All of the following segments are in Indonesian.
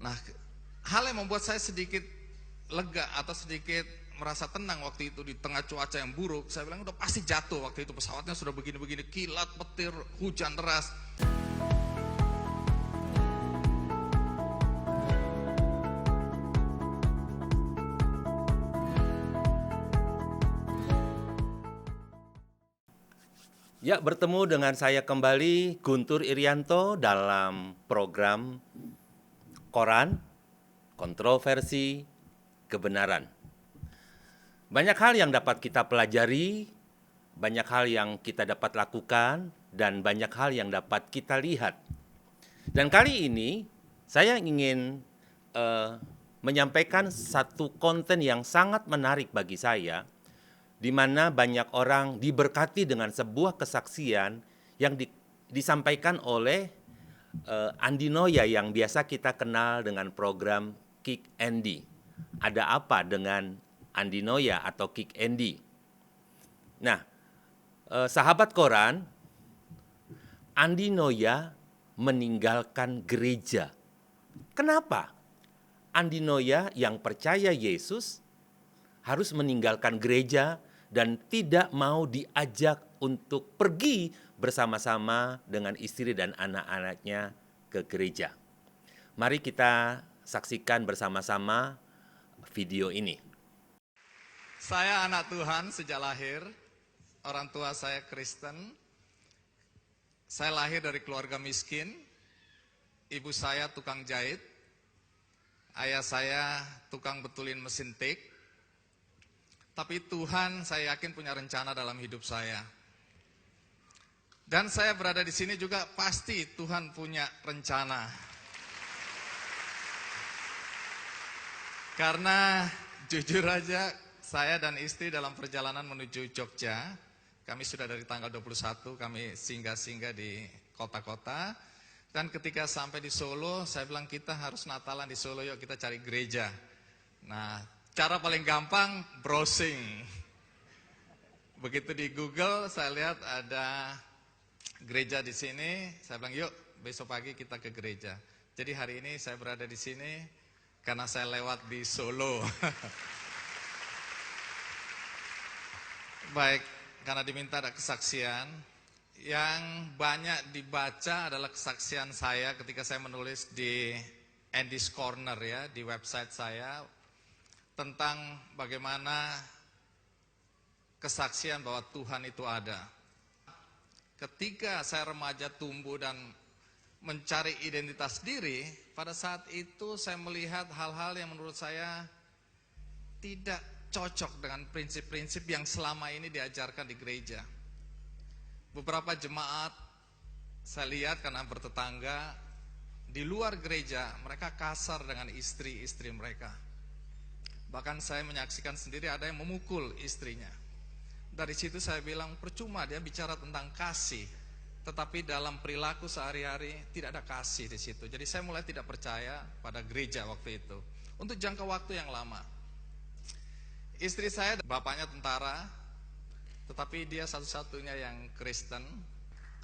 Nah, hal yang membuat saya sedikit lega atau sedikit merasa tenang waktu itu di tengah cuaca yang buruk, saya bilang udah pasti jatuh waktu itu, pesawatnya sudah begini-begini, kilat, petir, hujan deras. Ya, bertemu dengan saya kembali, Guntur Irianto, dalam program Koran, Kontroversi Kebenaran. Banyak hal yang dapat kita pelajari, banyak hal yang kita dapat lakukan, dan banyak hal yang dapat kita lihat. Dan kali ini, saya ingin menyampaikan satu konten yang sangat menarik bagi saya, di mana banyak orang diberkati dengan sebuah kesaksian yang disampaikan oleh Andi Noya yang biasa kita kenal dengan program Kick Andy. Ada apa dengan Andi Noya atau Kick Andy? Nah, sahabat koran, Andi Noya meninggalkan gereja. Kenapa? Andi Noya yang percaya Yesus harus meninggalkan gereja dan tidak mau diajak untuk pergi bersama-sama dengan istri dan anak-anaknya ke gereja. Mari kita saksikan bersama-sama video ini. Saya anak Tuhan sejak lahir, orang tua saya Kristen. Saya lahir dari keluarga miskin, ibu saya tukang jahit, ayah saya tukang betulin mesin tik. Tapi Tuhan saya yakin punya rencana dalam hidup saya. Dan saya berada di sini juga pasti Tuhan punya rencana. Karena jujur aja saya dan istri dalam perjalanan menuju Jogja, kami sudah dari tanggal 21 kami singgah-singgah di kota-kota. Dan ketika sampai di Solo, saya bilang kita harus Natalan di Solo, yuk kita cari gereja. Nah, cara paling gampang browsing. Begitu di Google saya lihat ada gereja di sini, saya bilang yuk besok pagi kita ke gereja. Jadi hari ini saya berada di sini karena saya lewat di Solo. Baik, karena diminta ada kesaksian. Yang banyak dibaca adalah kesaksian saya ketika saya menulis di Andy's Corner ya, di website saya, tentang bagaimana kesaksian bahwa Tuhan itu ada. Ketika saya remaja tumbuh dan mencari identitas diri, pada saat itu saya melihat hal-hal yang menurut saya tidak cocok dengan prinsip-prinsip yang selama ini diajarkan di gereja. Beberapa jemaat saya lihat karena bertetangga di luar gereja, mereka kasar dengan istri-istri mereka. Bahkan saya menyaksikan sendiri ada yang memukul istrinya. Dari situ saya bilang percuma dia bicara tentang kasih, tetapi dalam perilaku sehari-hari tidak ada kasih di situ. Jadi saya mulai tidak percaya pada gereja waktu itu. Untuk jangka waktu yang lama. Istri saya bapaknya tentara, tetapi dia satu-satunya yang Kristen.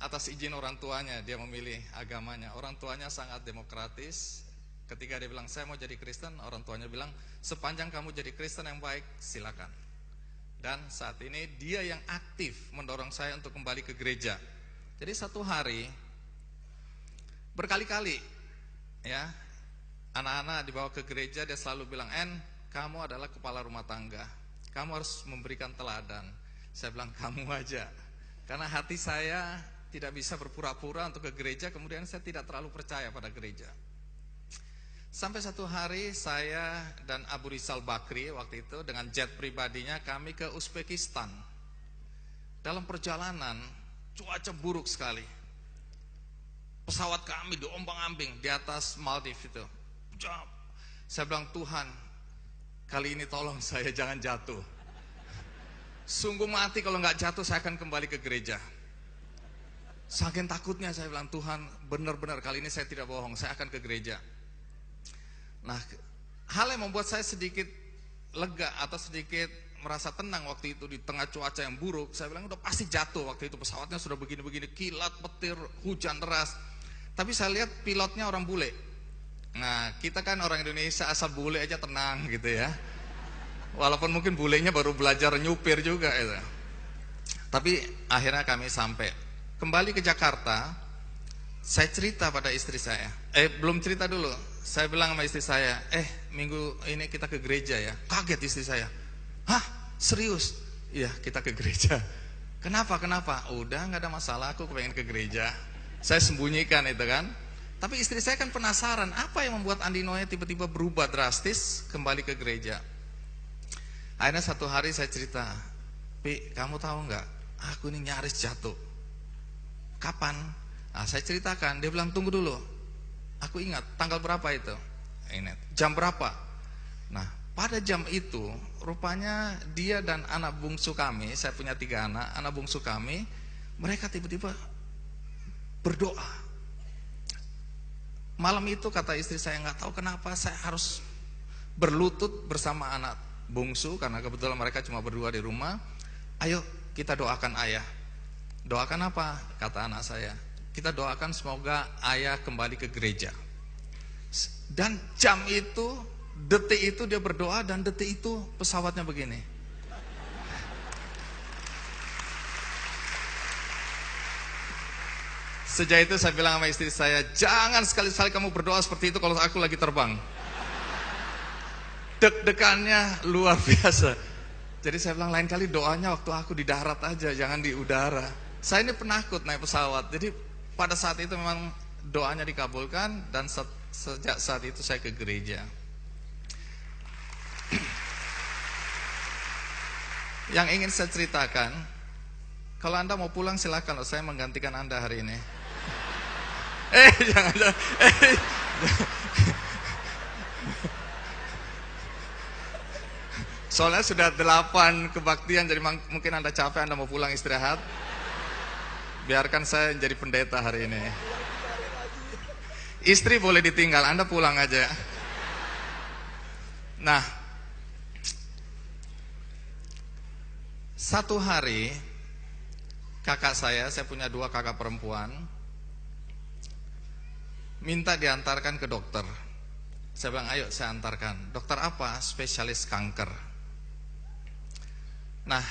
Atas izin orang tuanya dia memilih agamanya. Orang tuanya sangat demokratis. Ketika dia bilang saya mau jadi Kristen, orang tuanya bilang sepanjang kamu jadi Kristen yang baik silakan. Dan saat ini dia yang aktif mendorong saya untuk kembali ke gereja. Jadi satu hari berkali-kali ya anak-anak dibawa ke gereja, dia selalu bilang, "En, kamu adalah kepala rumah tangga, kamu harus memberikan teladan." Saya bilang kamu aja, karena hati saya tidak bisa berpura-pura untuk ke gereja, kemudian saya tidak terlalu percaya pada gereja. Sampai satu hari saya dan Abu Rizal Bakri waktu itu dengan jet pribadinya kami ke Uzbekistan. Dalam perjalanan cuaca buruk sekali. Pesawat kami diombang-ambing di atas Maldives itu. Saya bilang Tuhan, kali ini tolong saya jangan jatuh. Sungguh mati kalau nggak jatuh saya akan kembali ke gereja. Saking takutnya saya bilang Tuhan benar-benar kali ini saya tidak bohong, saya akan ke gereja. Nah, hal yang membuat saya sedikit lega atau sedikit merasa tenang waktu itu di tengah cuaca yang buruk, saya bilang udah pasti jatuh waktu itu, pesawatnya sudah begini-begini, kilat, petir, hujan deras. Tapi saya lihat pilotnya orang bule. Nah, kita kan orang Indonesia asal bule aja tenang gitu ya. Walaupun mungkin bulenya baru belajar nyupir juga itu. Tapi akhirnya kami sampai. Kembali ke Jakarta, saya cerita pada istri saya. Belum cerita dulu. Saya bilang sama istri saya, minggu ini kita ke gereja ya. Kaget istri saya. Hah? Serius? Iya, kita ke gereja. Kenapa? Udah, nggak ada masalah, aku pengen ke gereja. Saya sembunyikan itu kan. Tapi istri saya kan penasaran, apa yang membuat Andi Noe tiba-tiba berubah drastis kembali ke gereja. Akhirnya satu hari saya cerita, Pi, kamu tahu nggak? Aku ini nyaris jatuh. Kapan? Nah, saya ceritakan, dia bilang tunggu dulu. Aku ingat, tanggal berapa itu? Ingat, jam berapa? Nah, pada jam itu, rupanya dia dan anak bungsu kami, saya punya 3 anak bungsu kami, mereka tiba-tiba berdoa. Malam itu kata istri saya, nggak tahu kenapa saya harus berlutut bersama anak bungsu, karena kebetulan mereka cuma berdua di rumah. Ayo kita doakan ayah. Doakan apa? Kata anak saya, kita doakan semoga ayah kembali ke gereja. Dan jam itu, detik itu dia berdoa, dan detik itu pesawatnya begini. Sejak itu saya bilang sama istri saya, jangan sekali-sekali kamu berdoa seperti itu kalau aku lagi terbang. Deg-degannya luar biasa. Jadi saya bilang lain kali doanya waktu aku di darat aja, jangan di udara. Saya ini penakut naik pesawat. Jadi pada saat itu memang doanya dikabulkan, dan sejak saat itu saya ke gereja. Yang ingin saya ceritakan, kalau Anda mau pulang silakan, saya menggantikan Anda hari ini. Jangan. Soalnya sudah 8 kebaktian, jadi mungkin Anda capek, Anda mau pulang istirahat. Biarkan saya jadi pendeta hari ini. Istri boleh ditinggal, Anda pulang aja. Nah, satu hari kakak saya punya 2 kakak perempuan, minta diantarkan ke dokter. Saya bilang, ayo saya antarkan. Dokter apa? Spesialis kanker. Nah,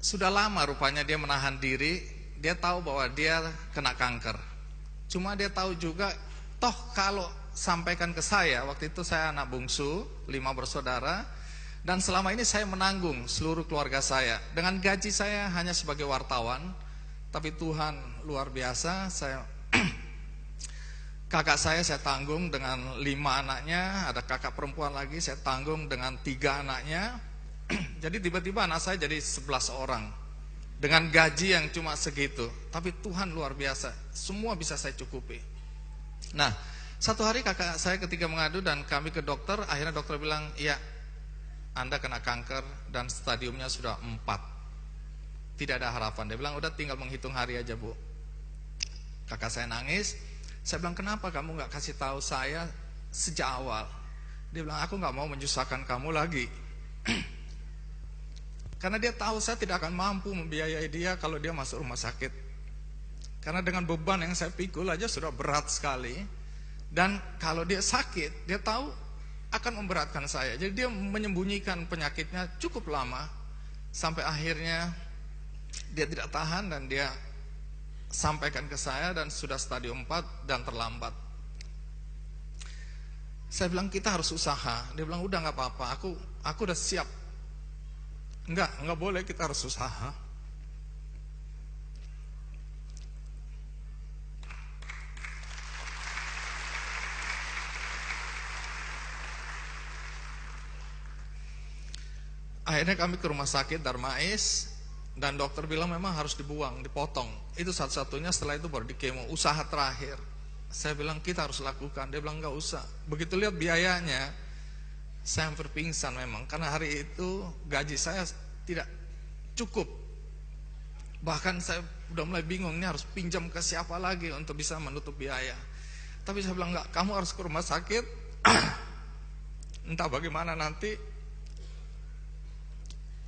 sudah lama rupanya dia menahan diri. Dia tahu bahwa dia kena kanker. Cuma dia tahu juga, toh kalau sampaikan ke saya, waktu itu saya anak bungsu, 5 bersaudara, dan selama ini saya menanggung seluruh keluarga saya. Dengan gaji saya hanya sebagai wartawan, tapi Tuhan luar biasa. Kakak saya tanggung dengan 5 anaknya, ada kakak perempuan lagi saya tanggung dengan 3 anaknya. Jadi tiba-tiba anak saya jadi 11 orang dengan gaji yang cuma segitu. Tapi Tuhan luar biasa, semua bisa saya cukupi. Nah, satu hari kakak saya ketika mengadu dan kami ke dokter, akhirnya dokter bilang, iya, Anda kena kanker dan stadiumnya sudah 4. Tidak ada harapan. Dia bilang, udah tinggal menghitung hari aja, Bu. Kakak saya nangis. Saya bilang, kenapa kamu gak kasih tahu saya sejak awal? Dia bilang, aku gak mau menyusahkan kamu lagi. Karena dia tahu saya tidak akan mampu membiayai dia kalau dia masuk rumah sakit. Karena dengan beban yang saya pikul aja sudah berat sekali. Dan kalau dia sakit, dia tahu akan memberatkan saya. Jadi dia menyembunyikan penyakitnya cukup lama, sampai akhirnya dia tidak tahan dan dia sampaikan ke saya, dan sudah stadium 4 dan terlambat. Saya bilang, kita harus usaha. Dia bilang, udah gak apa-apa, aku udah siap. Enggak boleh, kita harus usaha. Akhirnya kami ke rumah sakit Darmais, dan dokter bilang memang harus dibuang, dipotong. Itu satu-satunya, setelah itu baru dikemo, usaha terakhir. Saya bilang, kita harus lakukan. Dia bilang, enggak usah. Begitu lihat biayanya, saya hampir pingsan memang. Karena hari itu gaji saya tidak cukup. Bahkan saya udah mulai bingung, ini harus pinjam ke siapa lagi untuk bisa menutup biaya. Tapi saya bilang, enggak, kamu harus ke rumah sakit. Entah bagaimana nanti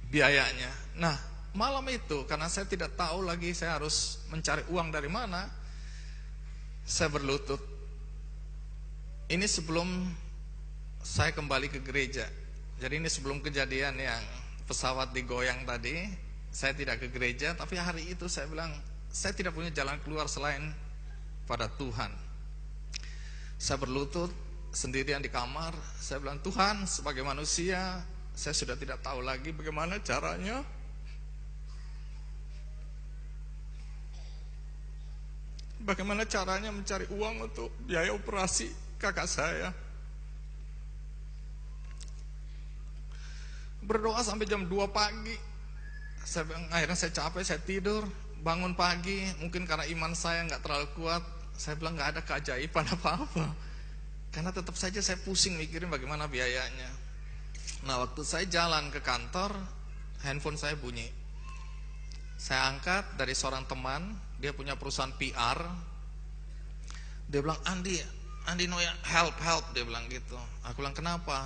biayanya. Nah, malam itu karena saya tidak tahu lagi saya harus mencari uang dari mana, saya berlutut. Ini sebelum saya kembali ke gereja. Jadi ini sebelum kejadian yang pesawat digoyang tadi, saya tidak ke gereja, tapi hari itu saya bilang, saya tidak punya jalan keluar selain pada Tuhan. Saya berlutut sendirian di kamar, saya bilang, Tuhan, sebagai manusia, saya sudah tidak tahu lagi bagaimana caranya. Bagaimana caranya mencari uang untuk biaya operasi kakak saya. Berdoa sampai jam 2 pagi. Akhirnya saya capek, saya tidur. Bangun pagi, mungkin karena iman saya nggak terlalu kuat, saya bilang nggak ada keajaiban apa-apa. Karena tetap saja saya pusing mikirin bagaimana biayanya. Nah, waktu saya jalan ke kantor, handphone saya bunyi. Saya angkat dari seorang teman, dia punya perusahaan PR. Dia bilang, Andi Noya, help, dia bilang gitu. Aku bilang, kenapa?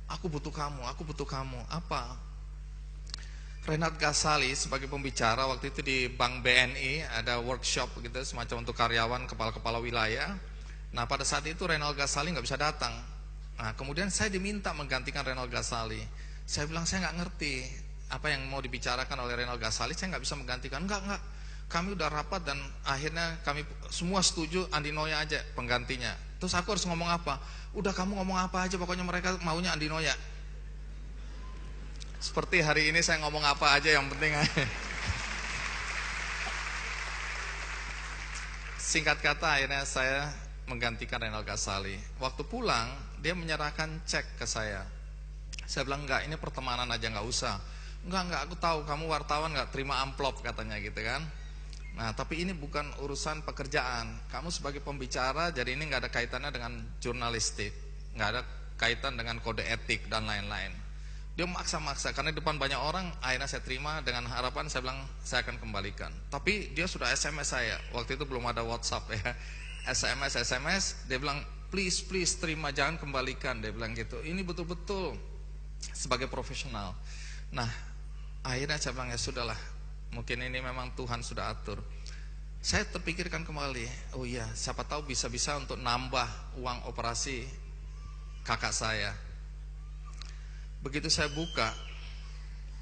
Aku butuh kamu. Apa? Renat Gasali sebagai pembicara waktu itu di Bank BNI ada workshop gitu, semacam untuk karyawan kepala-kepala wilayah. Nah, pada saat itu Renal Gasali nggak bisa datang. Nah, kemudian saya diminta menggantikan Renal Gasali. Saya bilang saya nggak ngerti apa yang mau dibicarakan oleh Renal Gasali, saya nggak bisa menggantikan. Enggak. Kami udah rapat dan akhirnya kami semua setuju Andi Noya aja penggantinya. Terus aku harus ngomong apa? Udah kamu ngomong apa aja, pokoknya mereka maunya Andi Noya. Seperti hari ini saya ngomong apa aja yang penting aja. Singkat kata akhirnya saya menggantikan Renal Gasali. Waktu pulang dia menyerahkan cek ke saya. Saya bilang enggak, ini pertemanan aja, nggak usah. Enggak, aku tahu kamu wartawan nggak terima amplop katanya gitu kan. Nah, tapi ini bukan urusan pekerjaan. Kamu sebagai pembicara, jadi ini nggak ada kaitannya dengan jurnalistik, nggak ada kaitan dengan kode etik dan lain-lain. Dia maksa-maksa, karena di depan banyak orang. Akhirnya saya terima dengan harapan, saya bilang saya akan kembalikan. Tapi dia sudah SMS saya, waktu itu belum ada WhatsApp ya. SMS, dia bilang please terima, jangan kembalikan. Dia bilang gitu, ini betul-betul sebagai profesional. Nah, akhirnya saya bilang ya sudahlah, mungkin ini memang Tuhan sudah atur. Saya terpikirkan kembali, oh iya, siapa tahu bisa-bisa untuk nambah uang operasi kakak saya. Begitu saya buka,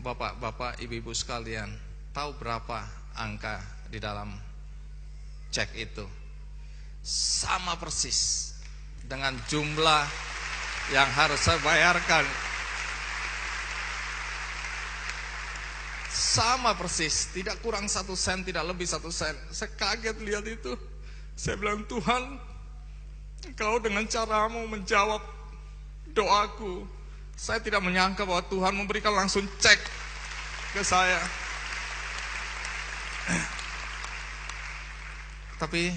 bapak-bapak, ibu-ibu sekalian, tahu berapa angka di dalam cek itu? Sama persis dengan jumlah yang harus saya bayarkan. Sama persis, tidak kurang 1 sen, tidak lebih 1 sen. Saya kaget lihat itu. Saya bilang, Tuhan, Engkau dengan caramu menjawab doaku. Saya tidak menyangka bahwa Tuhan memberikan langsung cek ke saya. Tapi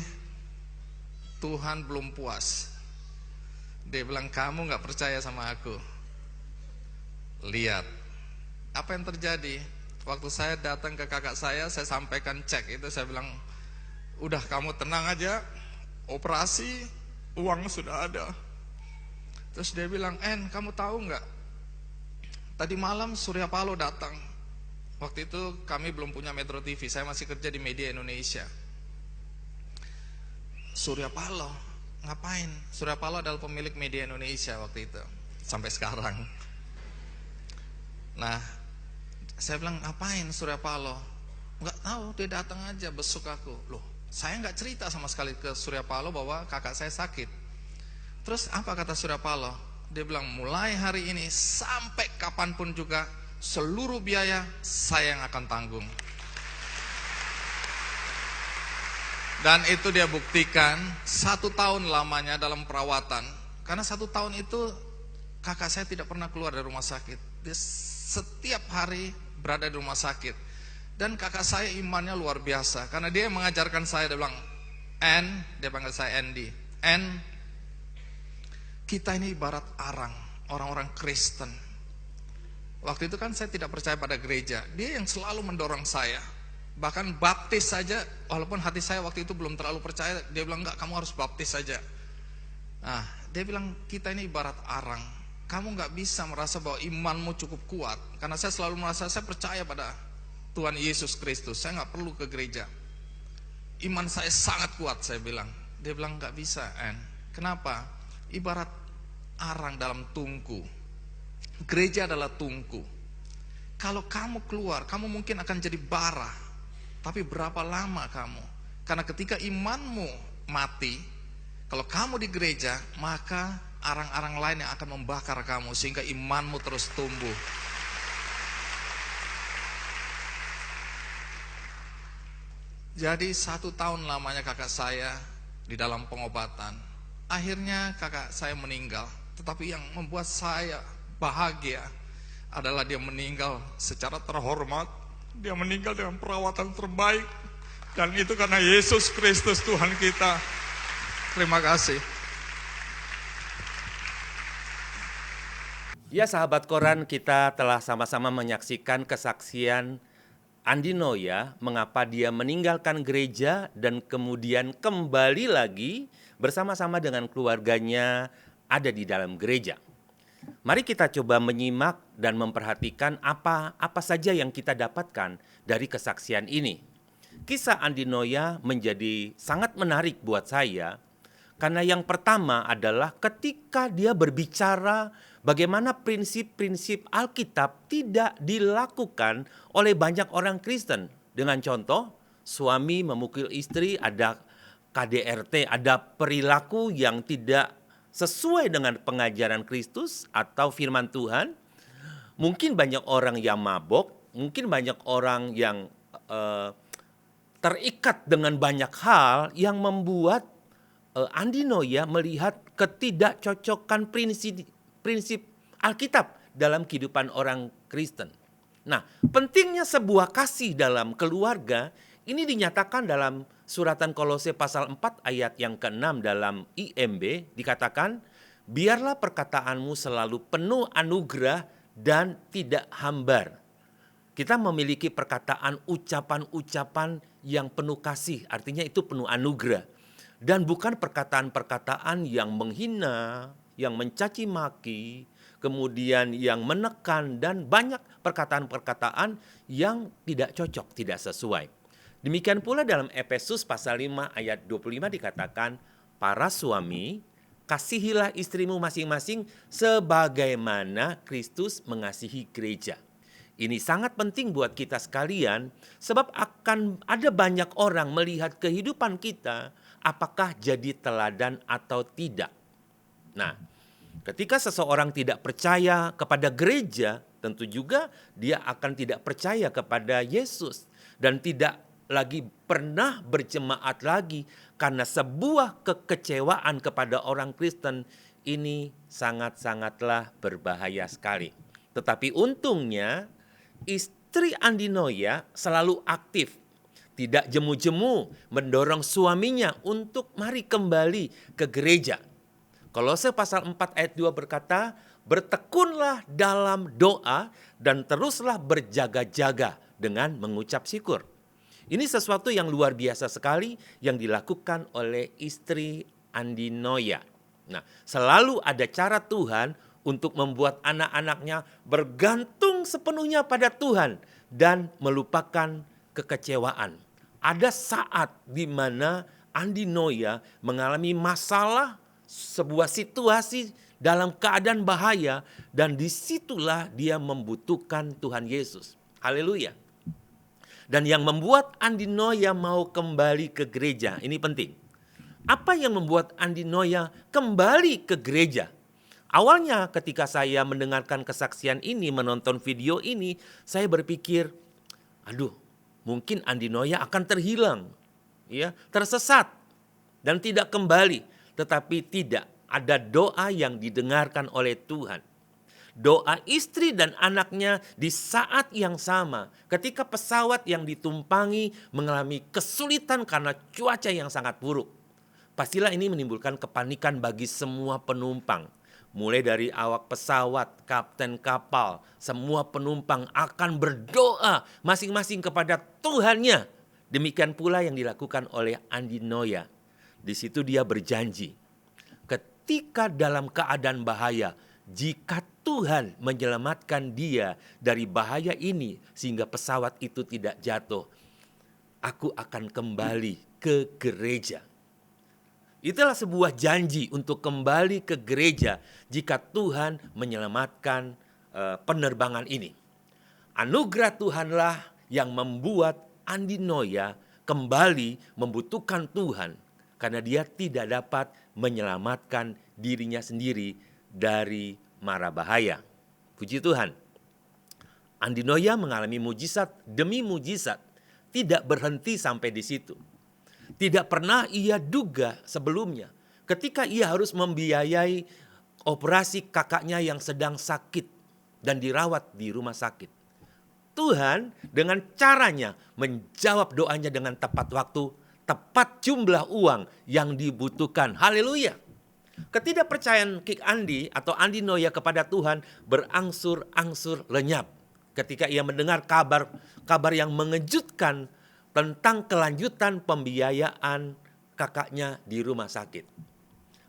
Tuhan belum puas. Dia bilang, kamu gak percaya sama aku. Lihat apa yang terjadi. Waktu saya datang ke kakak saya sampaikan cek itu, saya bilang, udah kamu tenang aja, operasi, uang sudah ada. Terus dia bilang, kamu tahu nggak? Tadi malam Surya Paloh datang. Waktu itu kami belum punya Metro TV, saya masih kerja di Media Indonesia. Surya Paloh, ngapain? Surya Paloh adalah pemilik Media Indonesia waktu itu, sampai sekarang. Nah, saya bilang, ngapain Surya Paloh? Nggak tahu, dia datang aja besuk aku. Loh, saya nggak cerita sama sekali ke Surya Paloh bahwa kakak saya sakit. Terus apa kata Surya Paloh? Dia bilang, mulai hari ini sampai kapanpun juga, seluruh biaya saya yang akan tanggung. Dan itu dia buktikan 1 tahun lamanya dalam perawatan. Karena 1 tahun itu kakak saya tidak pernah keluar dari rumah sakit. Dia setiap hari berada di rumah sakit. Dan kakak saya imannya luar biasa, karena dia mengajarkan saya. Dia bilang, dia panggil saya Andy, kita ini ibarat arang, orang-orang Kristen. Waktu itu kan saya tidak percaya pada gereja. Dia yang selalu mendorong saya. Bahkan baptis saja, walaupun hati saya waktu itu belum terlalu percaya, dia bilang, enggak, kamu harus baptis saja. Nah, dia bilang, kita ini ibarat arang. Kamu nggak bisa merasa bahwa imanmu cukup kuat, karena saya selalu merasa saya percaya pada Tuhan Yesus Kristus, saya nggak perlu ke gereja. Iman saya sangat kuat, saya bilang. Dia bilang, nggak bisa, Kenapa? ibarat arang dalam tungku. Gereja adalah tungku. Kalau kamu keluar, kamu mungkin akan jadi bara. Tapi berapa lama kamu? Karena ketika imanmu mati, kalau kamu di gereja, maka arang-arang lain yang akan membakar kamu sehingga imanmu terus tumbuh. Jadi 1 tahun lamanya kakak saya di dalam pengobatan. Akhirnya kakak saya meninggal. Tetapi yang membuat saya bahagia adalah dia meninggal secara terhormat. Dia meninggal dengan perawatan terbaik. Dan itu karena Yesus Kristus Tuhan kita. Terima kasih. Ya sahabat Koran, kita telah sama-sama menyaksikan kesaksian Andi Noya, mengapa dia meninggalkan gereja dan kemudian kembali lagi bersama-sama dengan keluarganya ada di dalam gereja. Mari kita coba menyimak dan memperhatikan apa saja yang kita dapatkan dari kesaksian ini. Kisah Andi Noya menjadi sangat menarik buat saya, karena yang pertama adalah ketika dia berbicara bagaimana prinsip-prinsip Alkitab tidak dilakukan oleh banyak orang Kristen. Dengan contoh, suami memukul istri, ada KDRT, ada perilaku yang tidak sesuai dengan pengajaran Kristus atau firman Tuhan. Mungkin banyak orang yang mabok, mungkin banyak orang yang terikat dengan banyak hal yang membuat Andi Noya melihat ketidakcocokan prinsip Alkitab dalam kehidupan orang Kristen. Nah, pentingnya sebuah kasih dalam keluarga ini dinyatakan dalam suratan Kolose pasal 4 ayat yang ke-6 dalam IMB, dikatakan, biarlah perkataanmu selalu penuh anugerah dan tidak hambar. Kita memiliki perkataan ucapan-ucapan yang penuh kasih, artinya itu penuh anugerah. Dan bukan perkataan-perkataan yang menghina, yang mencaci maki, kemudian yang menekan, dan banyak perkataan-perkataan yang tidak cocok, tidak sesuai. Demikian pula dalam Efesus pasal 5 ayat 25 dikatakan, para suami, kasihilah istrimu masing-masing sebagaimana Kristus mengasihi gereja. Ini sangat penting buat kita sekalian, sebab akan ada banyak orang melihat kehidupan kita, apakah jadi teladan atau tidak. Nah, ketika seseorang tidak percaya kepada gereja, tentu juga dia akan tidak percaya kepada Yesus dan tidak lagi pernah berjemaat lagi karena sebuah kekecewaan kepada orang Kristen ini sangat-sangatlah berbahaya sekali. Tetapi untungnya istri Andi Noya selalu aktif, tidak jemu-jemu mendorong suaminya untuk mari kembali ke gereja. Kolose pasal 4 ayat 2 berkata, bertekunlah dalam doa dan teruslah berjaga-jaga dengan mengucap syukur. Ini sesuatu yang luar biasa sekali yang dilakukan oleh istri Andi Noya. Nah, selalu ada cara Tuhan untuk membuat anak-anaknya bergantung sepenuhnya pada Tuhan dan melupakan kekecewaan. Ada saat di mana Andi Noya mengalami masalah, sebuah situasi dalam keadaan bahaya, dan disitulah dia membutuhkan Tuhan Yesus. Haleluya. Dan yang membuat Andi Noya mau kembali ke gereja, ini penting. Apa yang membuat Andi Noya kembali ke gereja? Awalnya ketika saya mendengarkan kesaksian ini, menonton video ini, saya berpikir, aduh, mungkin Andi Noya akan terhilang, ya, tersesat dan tidak kembali. Tetapi tidak, ada doa yang didengarkan oleh Tuhan. Doa istri dan anaknya di saat yang sama, ketika pesawat yang ditumpangi mengalami kesulitan karena cuaca yang sangat buruk. Pastilah ini menimbulkan kepanikan bagi semua penumpang. Mulai dari awak pesawat, kapten kapal, semua penumpang akan berdoa masing-masing kepada Tuhannya. Demikian pula yang dilakukan oleh Andi Noya. Di situ dia berjanji, ketika dalam keadaan bahaya, jika Tuhan menyelamatkan dia dari bahaya ini sehingga pesawat itu tidak jatuh, aku akan kembali ke gereja. Itulah sebuah janji untuk kembali ke gereja jika Tuhan menyelamatkan penerbangan ini. Anugerah Tuhanlah yang membuat Andi Noya kembali membutuhkan Tuhan karena dia tidak dapat menyelamatkan dirinya sendiri dari mara bahaya. Puji Tuhan. Andi Noya mengalami mujizat demi mujizat, tidak berhenti sampai di situ. Tidak pernah ia duga sebelumnya ketika ia harus membiayai operasi kakaknya yang sedang sakit dan dirawat di rumah sakit. Tuhan dengan caranya menjawab doanya dengan tepat waktu, tepat jumlah uang yang dibutuhkan. Haleluya. Ketidakpercayaan Kik Andi atau Andi Noya kepada Tuhan berangsur-angsur lenyap ketika ia mendengar kabar yang mengejutkan tentang kelanjutan pembiayaan kakaknya di rumah sakit.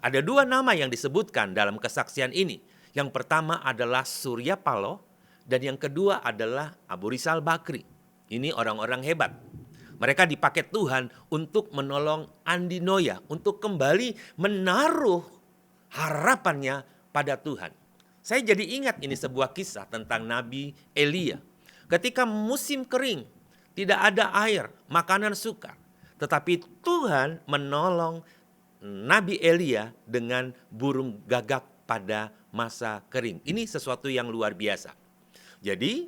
Ada 2 nama yang disebutkan dalam kesaksian ini. Yang pertama adalah Surya Paloh dan yang kedua adalah Abu Rizal Bakri. Ini orang-orang hebat. Mereka dipakai Tuhan untuk menolong Andi Noya untuk kembali menaruh harapannya pada Tuhan. Saya jadi ingat ini sebuah kisah tentang Nabi Elia. Ketika musim kering, tidak ada air, makanan sukar. Tetapi Tuhan menolong Nabi Elia dengan burung gagak pada masa kering. Ini sesuatu yang luar biasa. Jadi,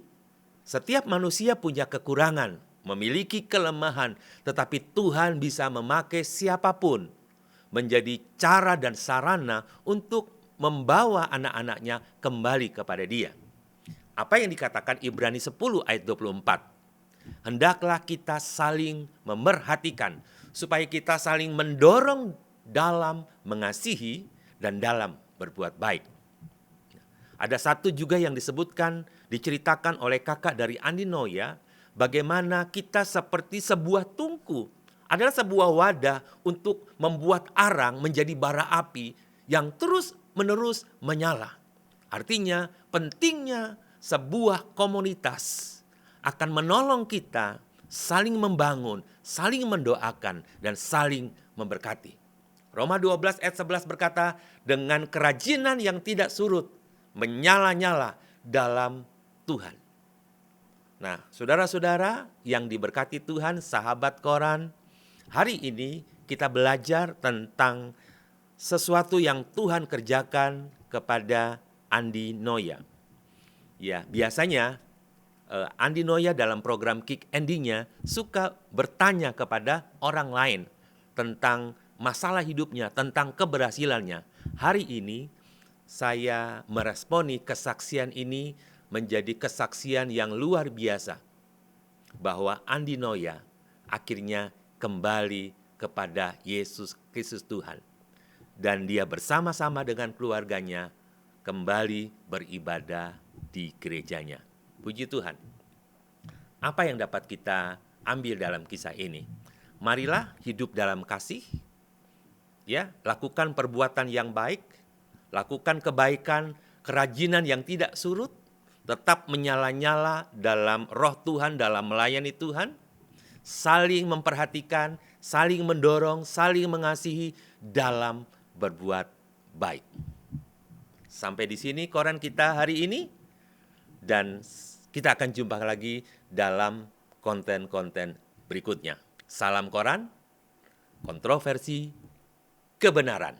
setiap manusia punya kekurangan, memiliki kelemahan. Tetapi Tuhan bisa memakai siapapun menjadi cara dan sarana untuk membawa anak-anaknya kembali kepada Dia. Apa yang dikatakan Ibrani 10 ayat 24. Hendaklah kita saling memerhatikan supaya kita saling mendorong dalam mengasihi dan dalam berbuat baik. Ada satu juga yang diceritakan oleh kakak dari Andi Noya, bagaimana kita seperti sebuah tungku, adalah sebuah wadah untuk membuat arang menjadi bara api yang terus-menerus menyala. Artinya pentingnya sebuah komunitas akan menolong kita saling membangun, saling mendoakan, dan saling memberkati. Roma 12 ayat 11 berkata, dengan kerajinan yang tidak surut, menyala-nyala dalam Tuhan. Nah, saudara-saudara yang diberkati Tuhan, sahabat Koran, hari ini kita belajar tentang sesuatu yang Tuhan kerjakan kepada Andi Noya. Ya, biasanya Andi Noya dalam program Kick Ending-nya suka bertanya kepada orang lain tentang masalah hidupnya, tentang keberhasilannya. Hari ini saya meresponi kesaksian ini menjadi kesaksian yang luar biasa bahwa Andi Noya akhirnya kembali kepada Yesus Kristus Tuhan. Dan dia bersama-sama dengan keluarganya kembali beribadah di gerejanya. Puji Tuhan. Apa yang dapat kita ambil dalam kisah ini? Marilah hidup dalam kasih. Ya, lakukan perbuatan yang baik, lakukan kebaikan, kerajinan yang tidak surut, tetap menyala-nyala dalam roh Tuhan, dalam melayani Tuhan, saling memperhatikan, saling mendorong, saling mengasihi dalam berbuat baik. Sampai di sini koran kita hari ini, dan kita akan jumpa lagi dalam konten-konten berikutnya. Salam koran, kontroversi, kebenaran.